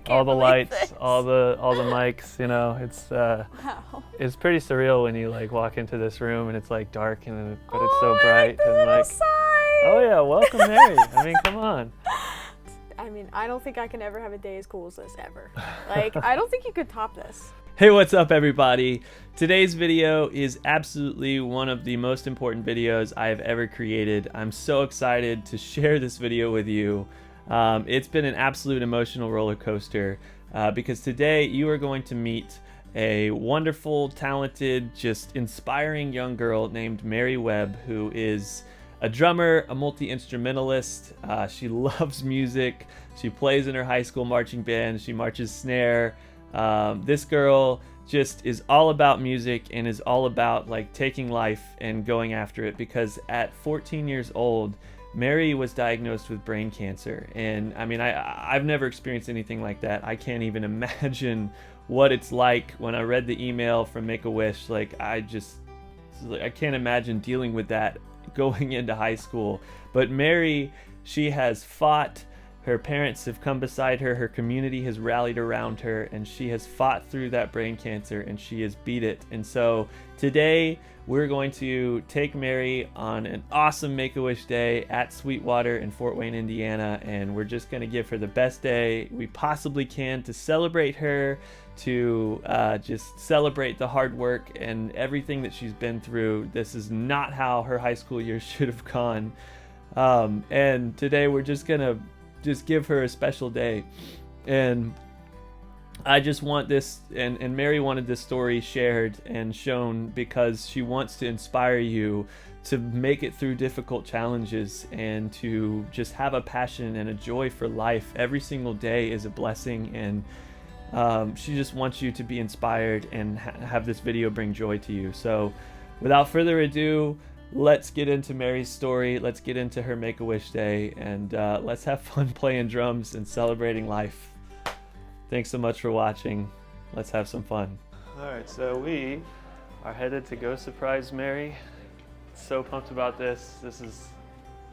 all the lights, this. all the mics. You know, Wow. it's pretty surreal when you like walk into this room and it's like dark but it's so I bright like the and little like. sign. Oh yeah, welcome Mary. I mean, come on. I mean, I don't think I can ever have a day as cool as this ever. Like, I don't think you could top this. Hey, what's up everybody? Today's video is absolutely one of the most important videos I have ever created. I'm so excited to share this video with you. It's been an absolute emotional roller coaster because today you are going to meet a wonderful, talented, just inspiring young girl named Mary Webb, who is a drummer, a multi-instrumentalist. She loves music. She plays in her high school marching band. She marches snare. This girl just is all about music and is all about like taking life and going after it, because at 14 years old, Mary was diagnosed with brain cancer. And I mean, I've never experienced anything like that. I can't even imagine what it's like. When I read the email from Make-A-Wish, like I can't imagine dealing with that going into high school. But Mary, she has fought. Her parents have come beside her. Her community has rallied around her, and she has fought through that brain cancer, and she has beat it. And so today we're going to take Mary on an awesome Make-A-Wish day at Sweetwater in Fort Wayne, Indiana, and we're just going to give her the best day we possibly can to celebrate her, to just celebrate the hard work and everything that she's been through. This is not how her high school years should have gone. And today we're just gonna give her a special day. And I just want this, and Mary wanted this story shared and shown because she wants to inspire you to make it through difficult challenges and to just have a passion and a joy for life. Every single day is a blessing, and she just wants you to be inspired and have this video bring joy to you. So without further ado, let's get into Mary's story. Let's get into her Make-A-Wish day, and let's have fun playing drums and celebrating life. Thanks so much for watching. Let's have some fun. All right, so we are headed to go surprise Mary. So pumped about this. This is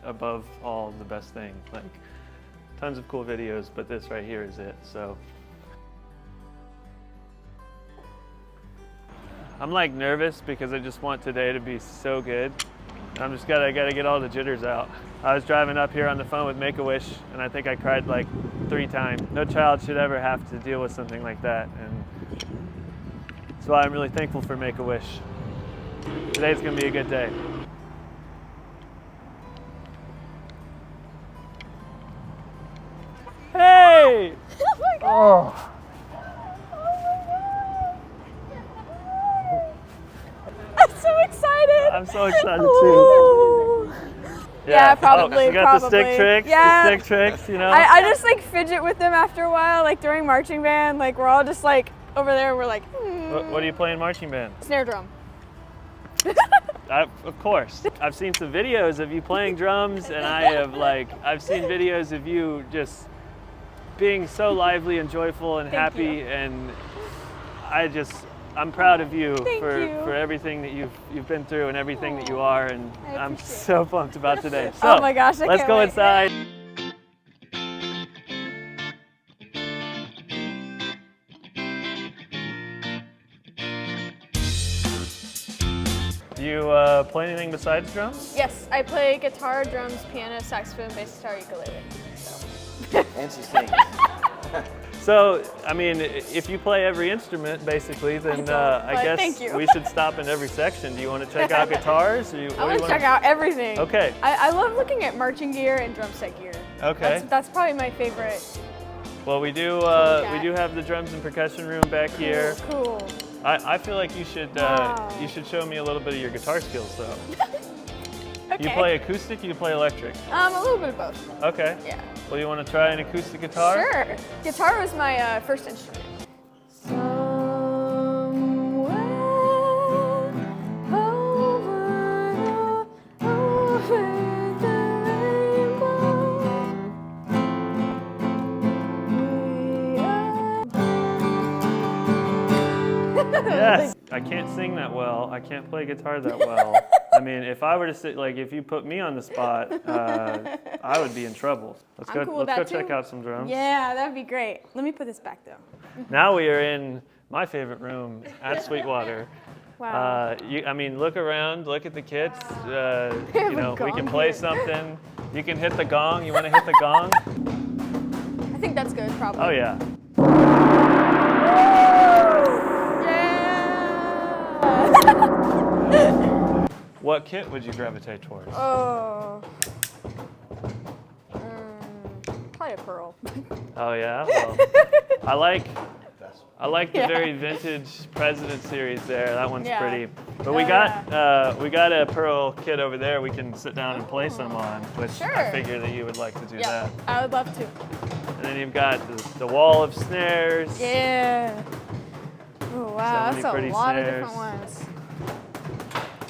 above all the best thing. Like, tons of cool videos, but this right here is it. So I'm like nervous because I just want today to be so good. I gotta get all the jitters out. I was driving up here on the phone with Make-A-Wish, and I think I cried like 3 times. No child should ever have to deal with something like that, and that's why I'm really thankful for Make-A-Wish. Today's gonna be a good day. Hey! Oh my God. Oh. I'm so excited. I'm so excited too. Ooh. Yeah, probably. You got probably. the stick tricks. Yeah. The stick tricks. You know. I just like fidget with them after a while, like during marching band. Like we're all just like over there. We're like. What do you play in marching band? Snare drum. Of course. I've seen some videos of you playing drums, and I've seen videos of you just being so lively and joyful and Thank happy, you. and I'm proud of you Thank you. for everything that you've been through and everything that you Aw, are, and I I'm appreciate so pumped about today. So, Oh my gosh, I let's can't go wait. inside. Do you play anything besides drums? Yes, I play guitar, drums, piano, saxophone, bass guitar, ukulele. And she sings. So, I mean, if you play every instrument, basically, then I but guess thank you. we should stop in every section. Do you want to check out guitars? Or I want to check out everything. Okay. I love looking at marching gear and drum set gear. Okay. That's probably my favorite. Well, we do at. have the drums and percussion room back here. Cool. I feel like you should Wow. show me a little bit of your guitar skills, though. Okay. You play acoustic, you play electric? A little bit of both. Okay. Yeah. Well, you want to try an acoustic guitar? Sure. Guitar was my first instrument. Yes. I can't sing that well. I can't play guitar that well. I mean, if I were to sit, like, if you put me on the spot, I would be in trouble. Let's I'm go. cool with Let's go that check too. out some drums. Yeah, that'd be great. Let me put this back though. Now we are in my favorite room at Sweetwater. Wow. I mean, look around, look at the kits. have You a know, we can gong play here. something. You can hit the gong. You want to hit the gong? I think that's good, probably. Oh yeah. Yeah. What kit would you gravitate towards? Oh. Probably a pearl. Oh yeah. Well, I like the Yeah. very vintage President series there. That one's Yeah. pretty. But Oh, we got a pearl kit over there. We can sit down and play some on, which I Sure. figure that you would like to do Yeah, that. I would love to. And then you've got the wall of snares. Yeah. Oh wow, many that's a pretty lot snares. of different ones.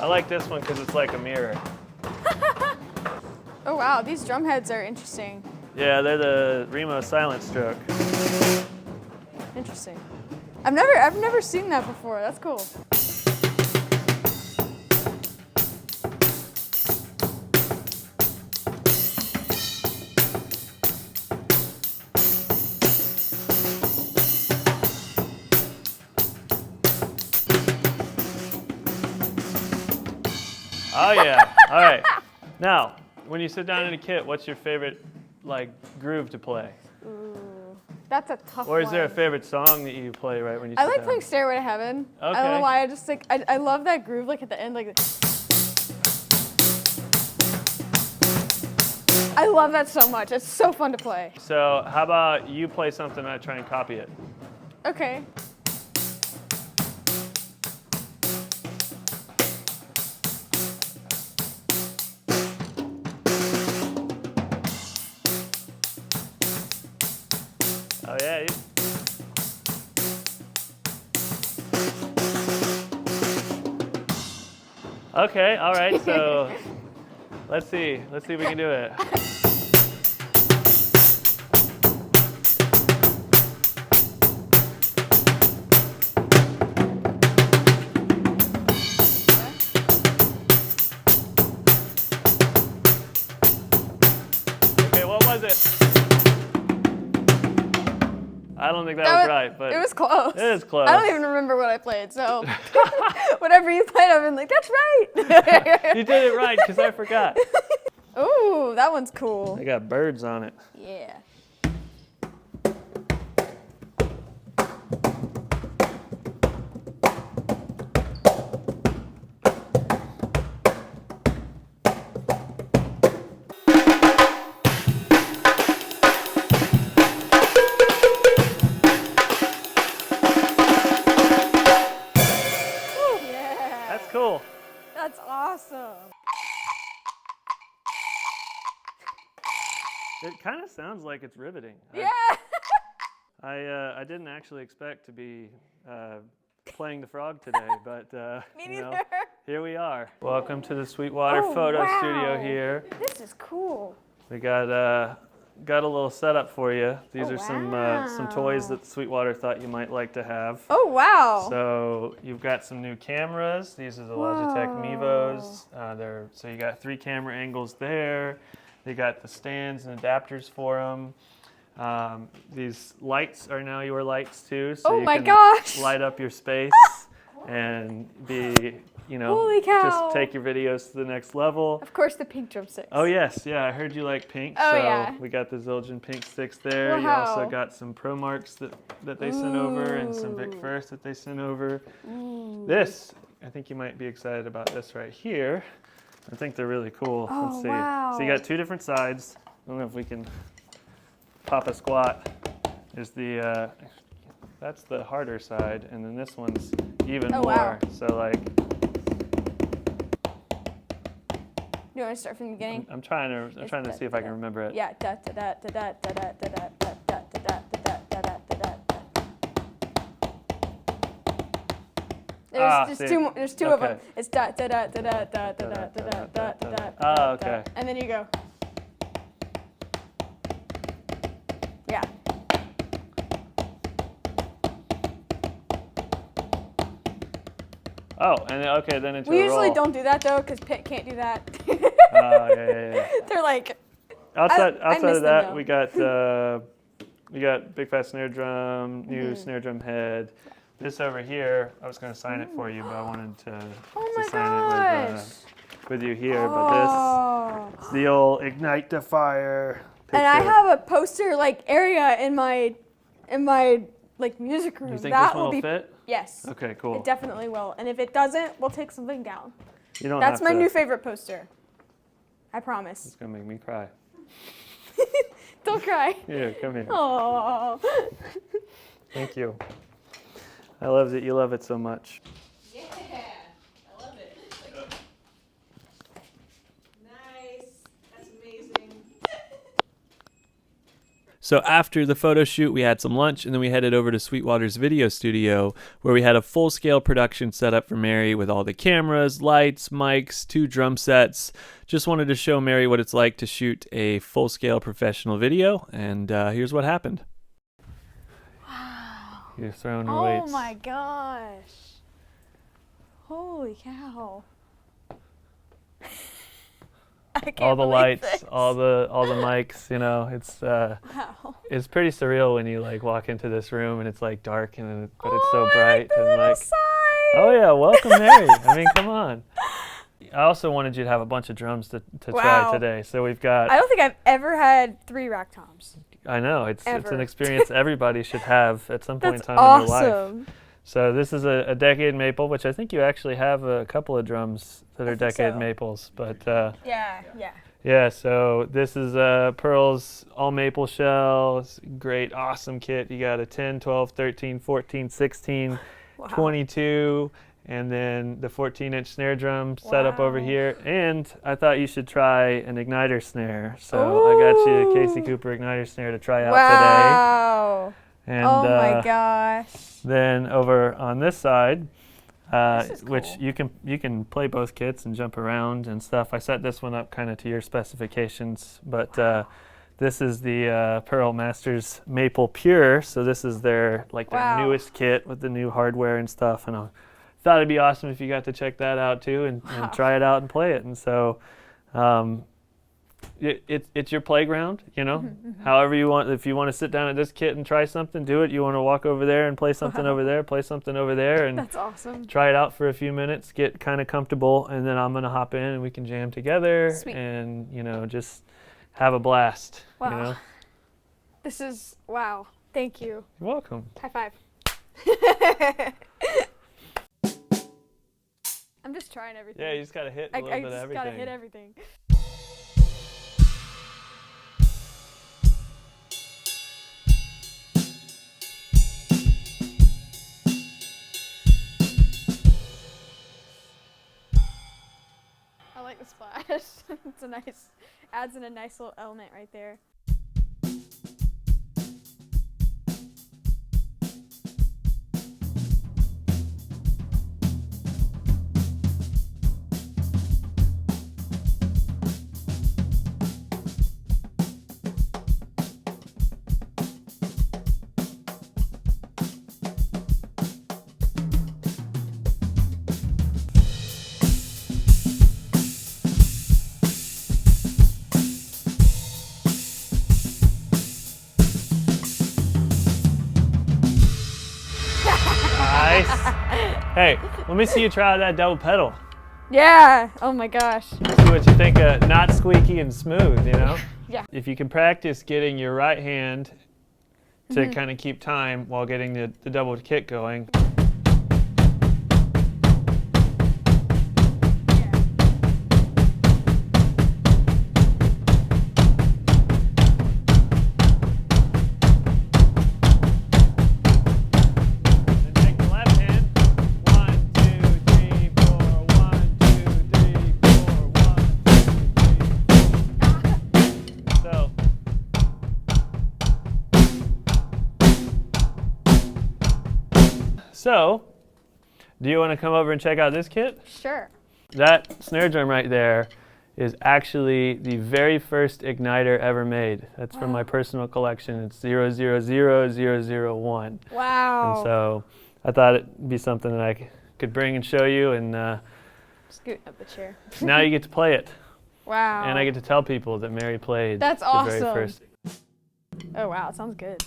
I like this one because it's like a mirror. Oh wow, these drum heads are interesting. Yeah, they're the Remo Silent Stroke. Interesting. I've never seen that before. That's cool. Oh yeah. All right. Now, when you sit down in a kit, what's your favorite like groove to play? Ooh, that's a tough one. Or is there a favorite song that you play right when you sit I like down? playing Stairway to Heaven. I don't Okay. know why. I just like I love that groove like at the end like. I love that so much. It's so fun to play. So how about you play something and I try and copy it? Okay. Oh yeah. Okay, all right, so let's see if we can do it. Okay, what was it? I don't think that was right, but it was close. it is close. I don't even remember what I played, so whatever you played, I've been like, that's right. You did it right because I forgot. Ooh, that one's cool. I got birds on it. Yeah. That's cool. That's awesome. It kind of sounds like it's riveting. Yeah. I didn't actually expect to be playing the frog today, but Me you know, neither. here we are. Welcome to the Sweetwater Oh, Photo wow. Studio here. This is cool. We got a little setup for you. These Oh, are some wow. toys that Sweetwater thought you might like to have. Oh, wow. So you've got some new cameras. These are the Logitech Mevos. So you got 3 camera angles there. They got the stands and adapters for them. These lights are now your lights too, so Oh you my can gosh. light up your space and be, Holy cow. just take your videos to the next level. Of course, the pink drumsticks. Oh yes, yeah, I heard you like pink, Oh, so yeah. we got the Zildjian pink sticks there. You Wow. also got some Pro Marks that they sent over and some Vic Ooh. Firth that they sent over. Ooh. This, I think you might be excited about this right here. I think they're really cool. Oh, Let's see. wow. So you got 2 different sides. I don't know if we can pop a squat. There's the, that's the harder side, and then this one's even Oh, more. wow. So like, You want to start from the beginning? I'm trying to see if I can remember it. Yeah. Da da da da da da da da da da da da da da da da da. See. There's two of them. Okay. It's da da da da da da da da da da da da. Oh, okay. And then you go. Yeah. Oh, and then, okay, then into We a usually roll. don't do that though, because Pitt can't do that. Oh, yeah. They're like, outside miss of them, that, though. we got big fat snare drum, new snare drum head. This over here, I was going to sign it for you, but I wanted to Oh my sign gosh. it with you here. But this is the old Ignite the Fire picture. And I have a poster like area in my like music room. You think that this one will be fit? Yes. Okay, cool. It definitely will. And if it doesn't, we'll take something down. You don't That's have my to, new favorite poster. I promise. It's going to make me cry. Don't cry. Yeah, come here. Oh. Thank you. I love that you love it so much. Yeah, I love it. Nice. That's amazing. So after the photo shoot, we had some lunch, and then we headed over to Sweetwater's video studio, where we had a full-scale production set up for Mary with all the cameras, lights, mics, 2 drum sets. Just wanted to show Mary what it's like to shoot a full-scale professional video, and here's what happened. Wow. You're throwing your Oh weights. my gosh. Holy cow. I can't All the believe lights, this. all the mics, you know, Wow. it's pretty surreal when you like walk into this room and it's like dark and but it's Oh, so I bright like the and little like sign. oh yeah, welcome Mary. I mean, come on. I also wanted you to have a bunch of drums to Wow. try today. So we've got I don't think I've ever had 3 rack toms. I know it's Ever. an experience everybody should have at some point in That's time in their life. awesome. So this is a decade maple, which I think you actually have a couple of drums that I are think decade so. maples, but Yeah. yeah, so this is Pearl's all maple shell. It's a great, awesome kit. You got a 10, 12, 13, 14, 16, Wow. 22, and then the 14-inch snare drum set up over Wow. here. And I thought you should try an igniter snare. So I got you a Casey Ooh. Cooper igniter snare to try out Wow. today. And Oh my gosh. then over on this side, This is which cool. you can play both kits and jump around and stuff. I set this one up kind of to your specifications, but this is the Pearl Masters Maple Pure. So this is their Wow. newest kit with the new hardware and stuff. And I thought it'd be awesome if you got to check that out too and Wow. try it out and play it. And so it's your playground, you know. However you want. If you want to sit down at this kit and try something, do it. You want to walk over there and play something Wow. over there, play something over there, and That's awesome. try it out for a few minutes, get kind of comfortable, and then I'm gonna hop in and we can jam together Sweet. and just have a blast. Wow. You know, This is wow. Thank you. you're welcome. High five. I'm just trying everything. Yeah, you just gotta hit a I little bit of just everything. gotta hit everything. I like the splash. It's a nice, adds in a nice little element right there. Nice. Hey, let me see you try out that double pedal. Yeah. Oh my gosh. See what you think of not squeaky and smooth. You know. Yeah. If you can practice getting your right hand to kind of keep time while getting the double kit going. Then take the left hand. 1, 2, 3, 4. 1, 2, 3, 4. 1, 2, 3, 4. So. So, do you want to come over and check out this kit? Sure. That snare drum right there is actually the very first igniter ever made. That's from my personal collection. It's 000001. Wow. And so I thought it'd be something that I could bring and show you, and Scooting up the chair. now you get to play it. Wow. And I get to tell people that Mary played That's the very awesome. first. Oh wow, it sounds good.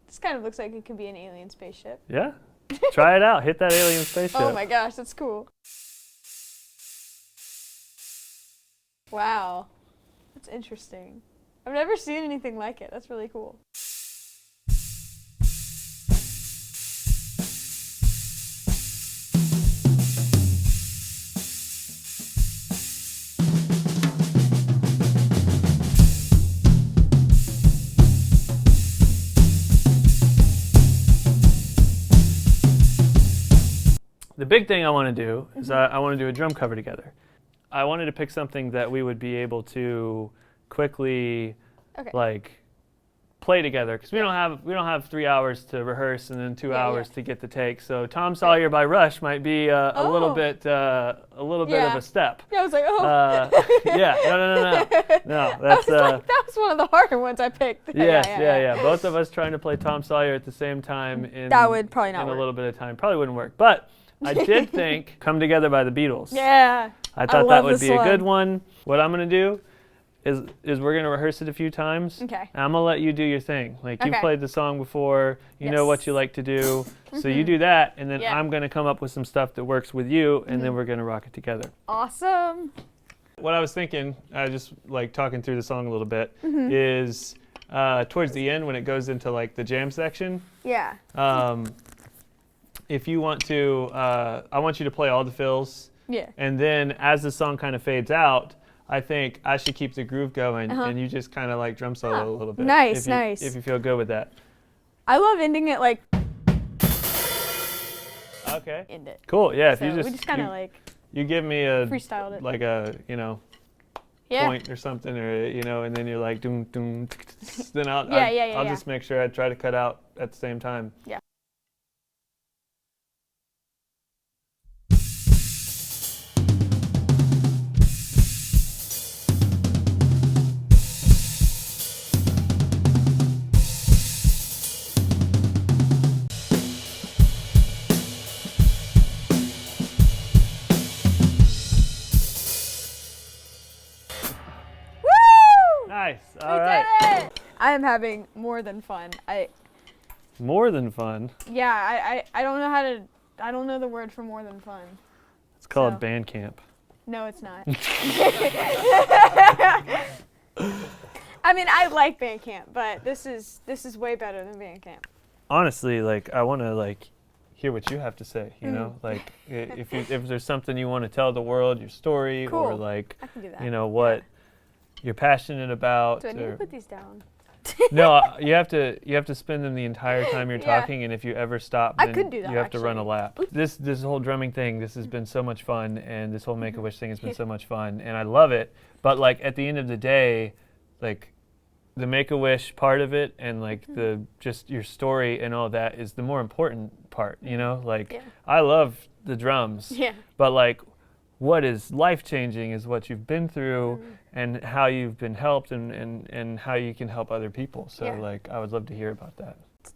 This kind of looks like it could be an alien spaceship. Yeah. Try it out. Hit that alien spaceship. Oh my gosh, that's cool. Wow. That's interesting. I've never seen anything like it. That's really cool. The big thing I want to do is I want to do a drum cover together. I wanted to pick something that we would be able to quickly like play together, because we don't have 3 hours to rehearse and then 2 hours to get the take. So Tom Sawyer by Rush might be a little bit of a step. Yeah, I was like, Yeah, no. That's that was one of the harder ones I picked. yeah. Both of us trying to play Tom Sawyer at the same time in That would probably not in work. a little bit of time probably wouldn't work. But I did think "Come Together" by the Beatles. Yeah. I thought that love would this be a good one. one. What I'm gonna do is we're gonna rehearse it a few times. Okay. And I'm gonna let you do your thing. Like you've Okay. played the song before, you know what Yes. you like to do. So you do that, and then Yeah. I'm gonna come up with some stuff that works with you, and then we're gonna rock it together. Awesome. What I was thinking, I just like talking through the song a little bit, is towards the end when it goes into like the jam section. Yeah. If you want to, I want you to play all the fills. Yeah. And then as the song kind of fades out, I think I should keep the groove going, and you just kind of like drum solo a little bit. Nice, if you, nice. If you feel good with that. I love ending it like Okay. end it. Cool. Yeah. So If you we just kind of you give me a freestyled it. like a Yeah. point or something, or and then you're like doom doom, then I'll Yeah. just make sure I try to cut out at the same time. Yeah. Nice. We All right. did it! I am having more than fun. More than fun. I don't know how to. I don't know the word for more than fun. It's called So. band camp. No, it's not. I mean, I like Bandcamp, but this is way better than Bandcamp. Honestly, like I want to like hear what you have to say. You know, like if there's something you want to tell the world, your story, or Cool. like I can do that. what you're passionate about. Do I need or- to put these down? No, you have to spend them the entire time you're Yeah. talking, and if you ever stop, I then could do that, you have to run a actually. lap. This whole drumming thing, this has been so much fun, and this whole Make-A-Wish thing has been so much fun, and I love it. But like at the end of the day, like the Make-A-Wish part of it, and like the just your story and all that is the more important part. You know, like Yeah. I love the drums, Yeah. but like what is life-changing is what you've been through and how you've been helped and how you can help other people. So Yeah. like I would love to hear about that.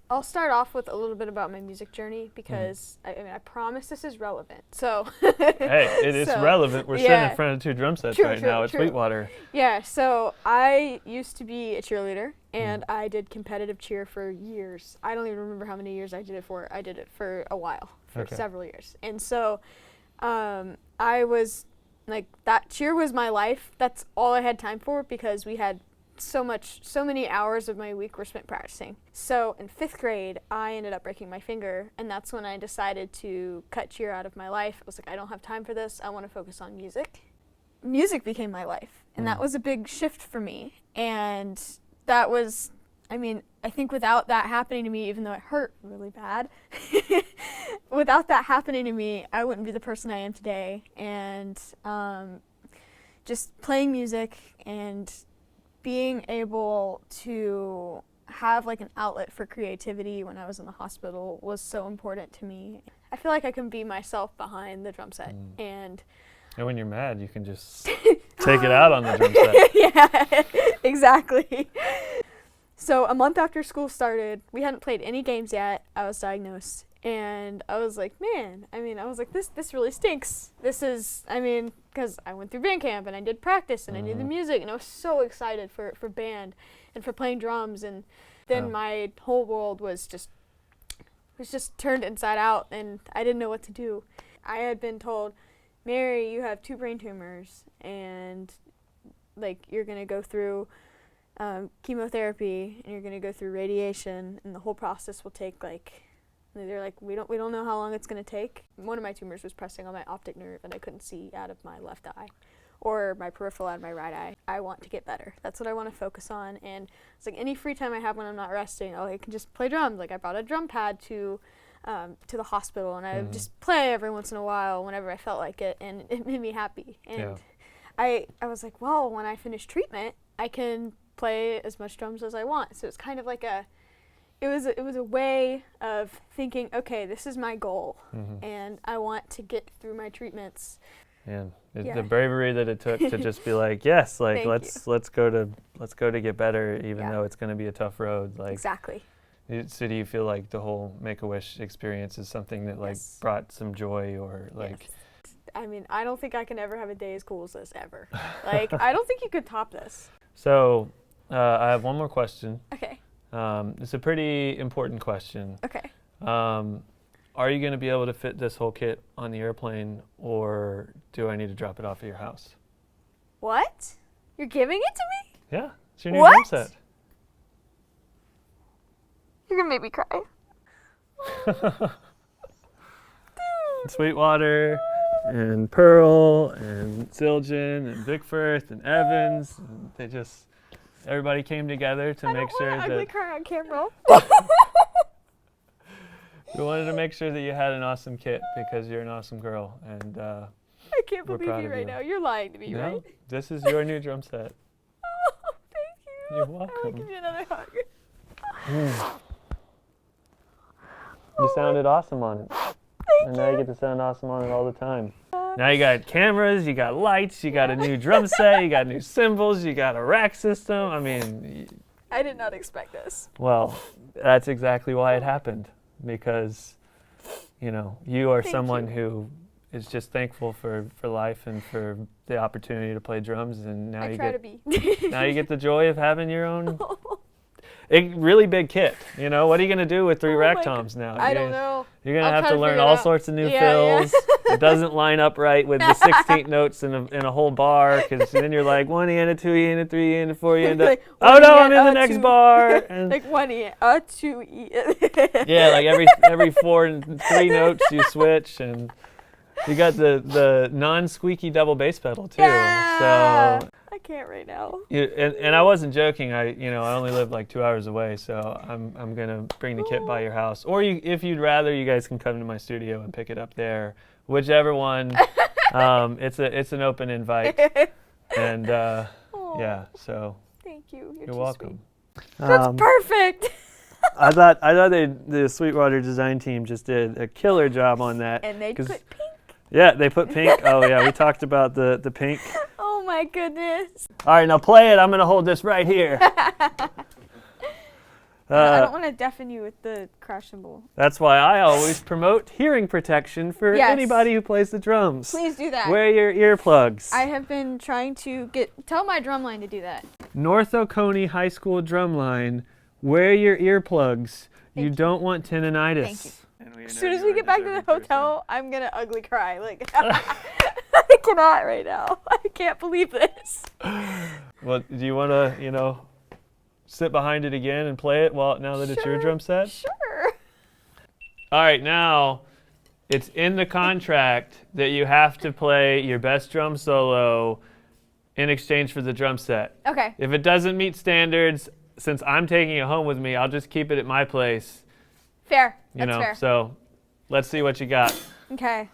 I'll start off with a little bit about my music journey because I mean I promise this is relevant. So Hey, it is So, relevant. We're sitting yeah. in front of two drum sets True, right true, now at true. Sweetwater. Yeah, so I used to be a cheerleader and I did competitive cheer for years. I don't even remember how many years I did it for. I did it for a while, for Okay. several years. And so I was like, that cheer was my life. That's all I had time for because we had so many hours of my week were spent practicing. So in 5th grade, I ended up breaking my finger, and that's when I decided to cut cheer out of my life. I was like, I don't have time for this. I want to focus on music. Music became my life, and that was a big shift for me. And that was, I mean, I think without that happening to me, even though it hurt really bad, without that happening to me, I wouldn't be the person I am today. And just playing music and being able to have like an outlet for creativity when I was in the hospital was so important to me. I feel like I can be myself behind the drum set and when you're mad, you can just take it out on the drum set. yeah, exactly. So a month after school started, we hadn't played any games yet. I was diagnosed. And I was like, man, I was like, this really stinks. This is, because I went through band camp and I did practice and I knew the music and I was so excited for band and for playing drums. And then my whole world was just turned inside out and I didn't know what to do. I had been told, Mary, you have 2 brain tumors and like you're going to go through chemotherapy and you're going to go through radiation and the whole process will take like, they're like, we don't know how long it's going to take. One of my tumors was pressing on my optic nerve and I couldn't see out of my left eye or my peripheral out of my right eye. I want to get better. That's what I want to focus on. And it's like any free time I have when I'm not resting, I can just play drums. Like I brought a drum pad to the hospital and I would just play every once in a while whenever I felt like it, and it made me happy. And I was like, well, when I finish treatment, I can play as much drums as I want. So it's kind of like it was a way of thinking, okay, this is my goal, and I want to get through my treatments. And the bravery that it took to just be like, yes, like let's go to get better, even though it's going to be a tough road. Like exactly. So do you feel like the whole Make-A-Wish experience is something that like brought some joy or like? Yes. I don't think I can ever have a day as cool as this ever. Like I don't think you could top this. So I have one more question. Okay. It's a pretty important question. Okay. Are you going to be able to fit this whole kit on the airplane, or do I need to drop it off at your house? What? You're giving it to me? Yeah, it's your new drum set. You're going to make me cry. Sweetwater and Pearl and Zildjian and Vic Firth and Evans, and everybody came together to make sure that... I don't want to cry on camera. We wanted to make sure that you had an awesome kit because you're an awesome girl, and I can't believe you right now. You're lying to me, right? This is your new drum set. Oh, thank you. You're welcome. I'll give you another hug. You sounded awesome on it. Thank and now you get to sound awesome on it all the time. Now you got cameras, you got lights, you got a new drum set, you got new cymbals, you got a rack system. I did not expect this. Well, that's exactly why it happened. Because, you are someone who is just thankful for life and for the opportunity to play drums, and now now you get the joy of having your own really big kit. What are you gonna do with 3 rack toms now? I don't know. You're gonna have to learn all sorts of new fills. It doesn't line up right with the 16th notes in a whole bar, because then you're like 1 E and a 2 E and a 3 E and a 4 E and a oh no, I'm in the next bar. And like 1 E, a 2 E. Yeah, like every 4 and 3 notes you switch, and you got the non-squeaky double bass pedal too. Yeah. So I can't right now. And I wasn't joking. I only live like 2 hours away, so I'm gonna bring the kit by your house, or if you'd rather, you guys can come to my studio and pick it up there. Whichever one. It's an open invite, and yeah. So thank you. You're welcome. That's perfect. I thought the Sweetwater design team just did a killer job on that. And they put pink. Yeah, they put pink. Oh yeah, we talked about the pink. Oh my goodness. All right, now play it. I'm gonna hold this right here. I don't want to deafen you with the crash cymbal. That's why I always promote hearing protection for anybody who plays the drums. Please do that. Wear your earplugs. I have been trying to tell my drumline to do that. North Oconee High School drumline, wear your earplugs. You don't want tendonitis. Thank you. As soon as we get back to the hotel, I'm going to ugly cry. Like, I cannot right now. I can't believe this. Well, do you want to, sit behind it again and play it now that it's your drum set? Sure. All right, now it's in the contract that you have to play your best drum solo in exchange for the drum set. Okay. If it doesn't meet standards, since I'm taking it home with me, I'll just keep it at my place. Fair. That's fair. So let's see what you got. Okay.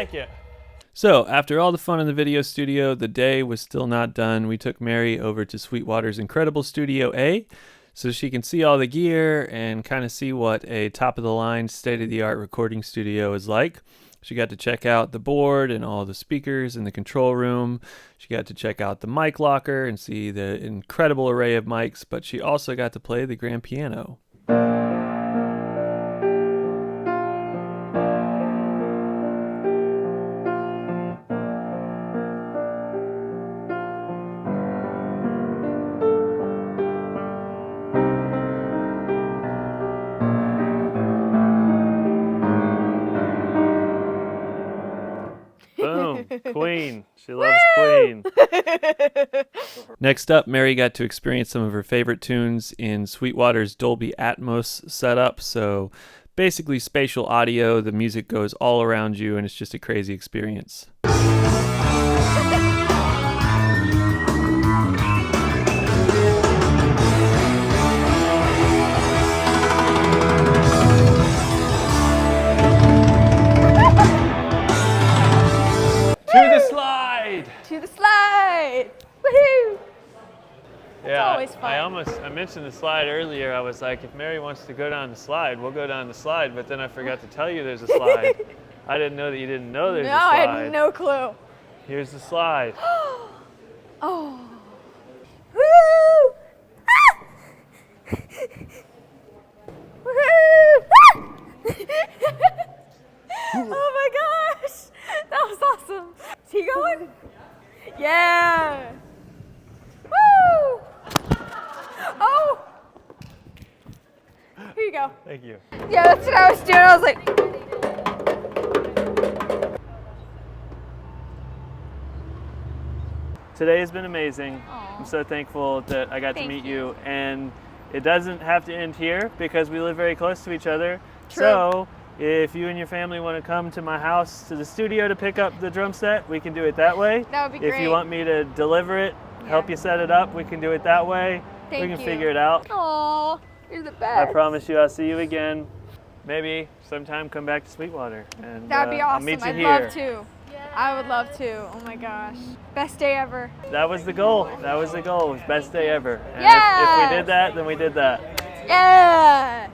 like it. So, after all the fun in the video studio, the day was still not done. We took Mary over to Sweetwater's incredible Studio A so she can see all the gear and kind of see what a top-of-the-line, state-of-the-art recording studio is like. She got to check out the board and all the speakers in the control room. She got to check out the mic locker and see the incredible array of mics, but she also got to play the grand piano. Boom. Queen. She loves Queen. Next up, Mary got to experience some of her favorite tunes in Sweetwater's Dolby Atmos setup. So basically spatial audio, the music goes all around you, and it's just a crazy experience. To the slide. To the slide! Woohoo! Yeah, always fun. I mentioned the slide earlier. I was like, if Mary wants to go down the slide, we'll go down the slide. But then I forgot to tell you there's a slide. I didn't know that you didn't know there's a No, slide. I had no clue. Here's the slide. Oh. Woo! Ah! Woo! Ah! Oh my gosh! That was awesome. Is he going? Yeah! Woo! Oh! Here you go. Thank you. Yeah, that's what I was doing. I was like, Today has been amazing. I'm so thankful that I got to Thank meet you. you. And it doesn't have to end here because we live very close to each other. True. So if you and your family want to come to my house, to the studio to pick up the drum set, we can do it that way. that would be If great. you want me to deliver it, help you set it up, we can do it that way. Thank we can you. figure it out. Aw, you're the I best. promise you I'll see you again. Maybe sometime come back to Sweetwater. And That'd be awesome. I'll meet you I'd here. love to. I would love to. Oh my gosh. Best day ever. That was the goal. That was the goal. It was best day ever. And if we did that, then we did that. Yeah!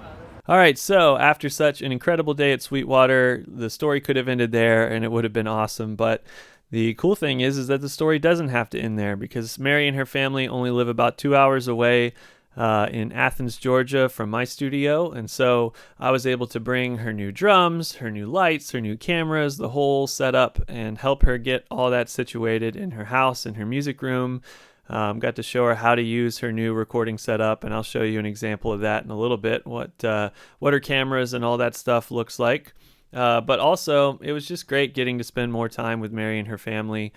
All right, so after such an incredible day at Sweetwater, the story could have ended there and it would have been awesome. But the cool thing is that the story doesn't have to end there because Mary and her family only live about 2 hours away in Athens, Georgia from my studio. And so I was able to bring her new drums, her new lights, her new cameras, the whole setup, and help her get all that situated in her house, in her music room. Got to show her how to use her new recording setup, and I'll show you an example of that in a little bit, what her cameras and all that stuff looks like. But also, it was just great getting to spend more time with Mary and her family.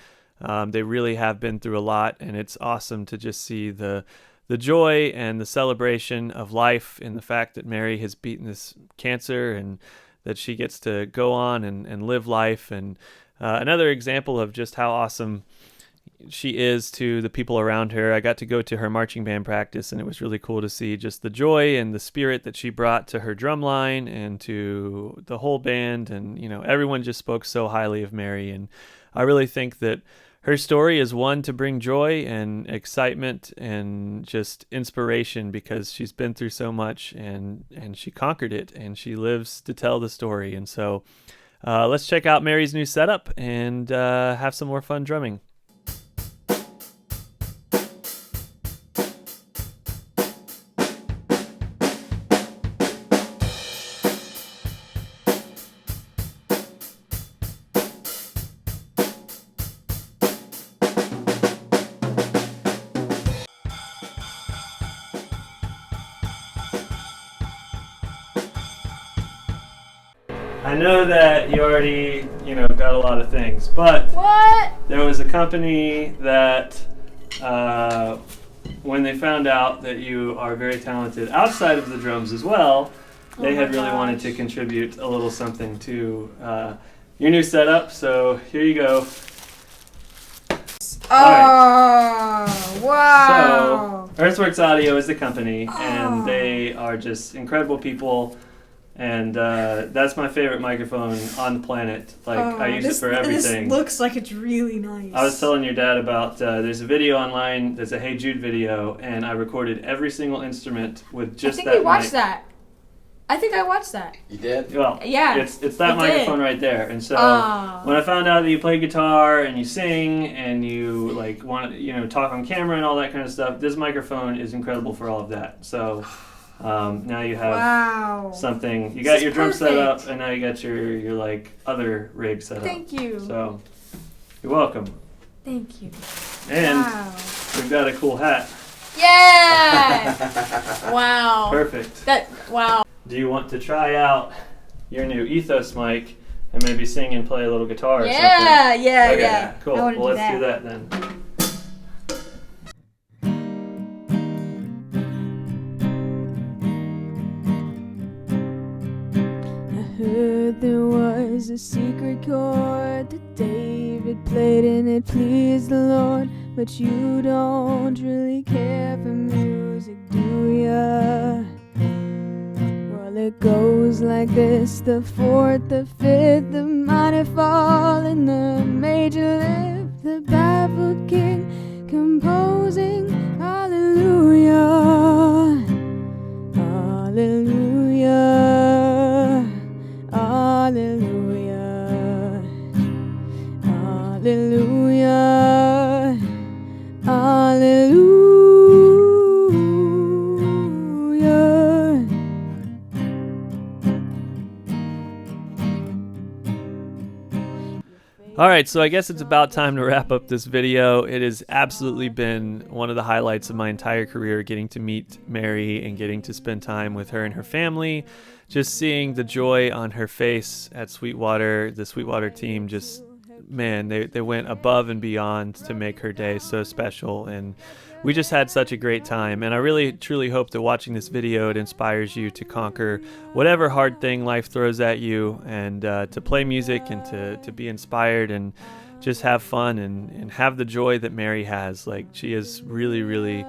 They really have been through a lot, and it's awesome to just see the joy and the celebration of life in the fact that Mary has beaten this cancer and that she gets to go on and live life. And another example of just how awesome she is to the people around her. I got to go to her marching band practice, and it was really cool to see just the joy and the spirit that she brought to her drum line and to the whole band. And, everyone just spoke so highly of Mary. And I really think that her story is one to bring joy and excitement and just inspiration because she's been through so much and she conquered it and she lives to tell the story. And so let's check out Mary's new setup and have some more fun drumming. I know that you already, got a lot of things, but What? there was a company that, when they found out that you are very talented outside of the drums as well, they had really wanted to contribute a little something to your new setup. So here you go. Oh, wow. So Earthworks Audio is the company, and they are just incredible people. And that's my favorite microphone on the planet. Like, I use it for everything. This looks like it's really nice. I was telling your dad about, there's a video online, there's a Hey Jude video, and I recorded every single instrument with just that I think we watched mic. that. I think I watched that. You did? Well, Yeah, it's that we did. microphone right there. And so Oh. when I found out that you play guitar and you sing and you like want to talk on camera and all that kind of stuff, this microphone is incredible for all of that. So now you have Wow. something. You This got is your drum set up, perfect. and now you got your like other rig set up. Thank you. So you're welcome. Thank you. And Wow. we've got a cool hat. Yeah. Wow. Perfect. Wow. Do you want to try out your new Ethos mic and maybe sing and play a little guitar or something? Yeah, Okay, yeah. cool. I wanna Well, do let's do that. that then. I heard there was a secret chord that David played and it pleased the Lord. But you don't really care for music, do ya? Well, it goes like this: the fourth, the fifth, the minor fall, and the major lift. The baffled king composing hallelujah, hallelujah, hallelujah, hallelujah, hallelujah. All right, so I guess it's about time to wrap up this video. It has absolutely been one of the highlights of my entire career, getting to meet Mary and getting to spend time with her and her family. Just seeing the joy on her face at Sweetwater, the Sweetwater team, just, man, they went above and beyond to make her day so special. And we just had such a great time. And I really, truly hope that watching this video, it inspires you to conquer whatever hard thing life throws at you, and to play music and to be inspired and just have fun and have the joy that Mary has. Like, she is really, really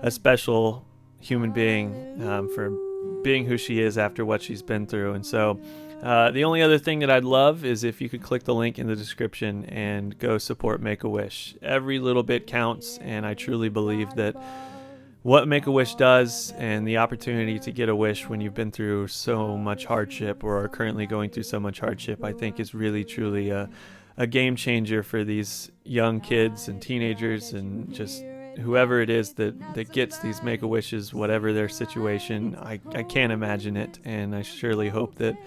a special human being for being who she is after what she's been through. And so the only other thing that I'd love is if you could click the link in the description and go support Make-A-Wish. Every little bit counts, and I truly believe that what Make-A-Wish does and the opportunity to get a wish when you've been through so much hardship or are currently going through so much hardship, I think is really, truly a game changer for these young kids and teenagers and just whoever it is that gets these Make-A-Wishes, whatever their situation. I can't imagine it, and I surely hope that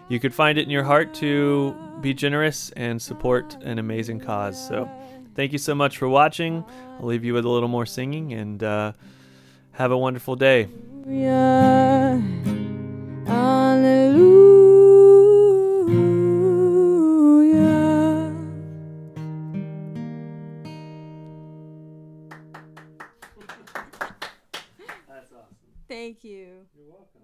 you could find it in your heart to be generous and support an amazing cause. So thank you so much for watching. I'll leave you with a little more singing, and have a wonderful day. Hallelujah, hallelujah. That's awesome. Thank you. You're welcome.